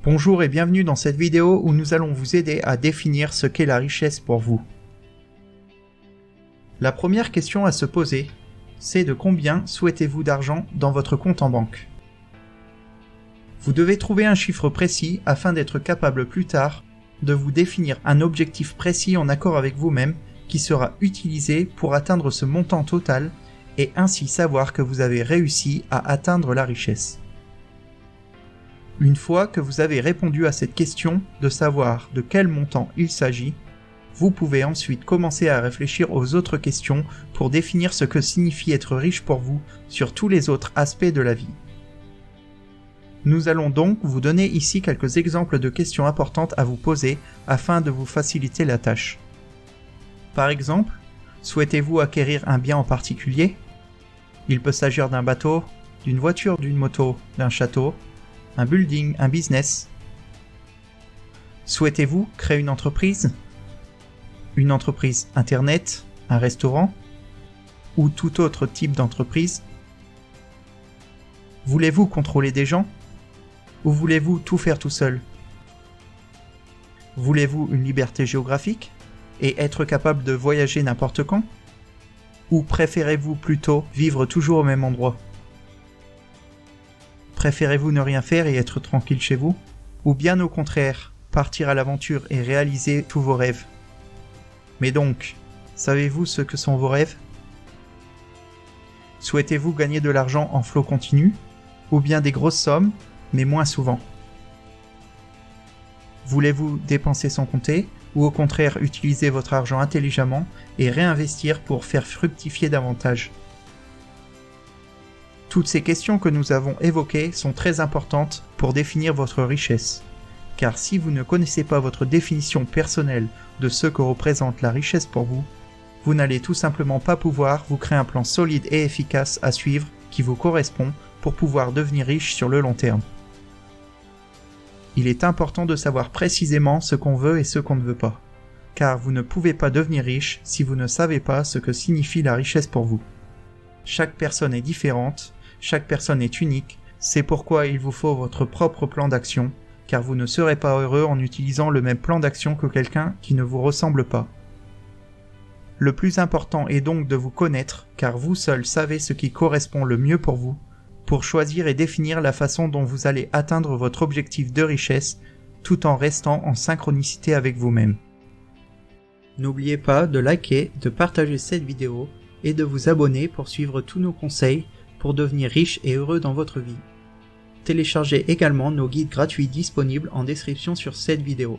Bonjour et bienvenue dans cette vidéo où nous allons vous aider à définir ce qu'est la richesse pour vous. La première question à se poser, c'est de combien souhaitez-vous d'argent dans votre compte en banque. Vous devez trouver un chiffre précis afin d'être capable plus tard de vous définir un objectif précis en accord avec vous-même qui sera utilisé pour atteindre ce montant total et ainsi savoir que vous avez réussi à atteindre la richesse. Une fois que vous avez répondu à cette question de savoir de quel montant il s'agit, vous pouvez ensuite commencer à réfléchir aux autres questions pour définir ce que signifie être riche pour vous sur tous les autres aspects de la vie. Nous allons donc vous donner ici quelques exemples de questions importantes à vous poser afin de vous faciliter la tâche. Par exemple, souhaitez-vous acquérir un bien en particulier ? Il peut s'agir d'un bateau, d'une voiture, d'une moto, d'un château, un building, un business. Souhaitez-vous créer une entreprise internet, un restaurant ou tout autre type d'entreprise? Voulez-vous contrôler des gens ou voulez-vous tout faire tout seul? Voulez-vous une liberté géographique et être capable de voyager n'importe quand? Ou préférez-vous plutôt vivre toujours au même endroit? Préférez-vous ne rien faire et être tranquille chez vous? Ou bien au contraire, partir à l'aventure et réaliser tous vos rêves? Mais donc, savez-vous ce que sont vos rêves? Souhaitez-vous gagner de l'argent en flot continu? Ou bien des grosses sommes, mais moins souvent? Voulez-vous dépenser sans compter? Ou au contraire utiliser votre argent intelligemment et réinvestir pour faire fructifier davantage? Toutes ces questions que nous avons évoquées sont très importantes pour définir votre richesse. Car si vous ne connaissez pas votre définition personnelle de ce que représente la richesse pour vous, vous n'allez tout simplement pas pouvoir vous créer un plan solide et efficace à suivre qui vous correspond pour pouvoir devenir riche sur le long terme. Il est important de savoir précisément ce qu'on veut et ce qu'on ne veut pas. Car vous ne pouvez pas devenir riche si vous ne savez pas ce que signifie la richesse pour vous. Chaque personne est différente. Chaque personne est unique, c'est pourquoi il vous faut votre propre plan d'action, car vous ne serez pas heureux en utilisant le même plan d'action que quelqu'un qui ne vous ressemble pas. Le plus important est donc de vous connaître, car vous seul savez ce qui correspond le mieux pour vous, pour choisir et définir la façon dont vous allez atteindre votre objectif de richesse, tout en restant en synchronicité avec vous-même. N'oubliez pas de liker, de partager cette vidéo et de vous abonner pour suivre tous nos conseils pour devenir riche et heureux dans votre vie. Téléchargez également nos guides gratuits disponibles en description sur cette vidéo.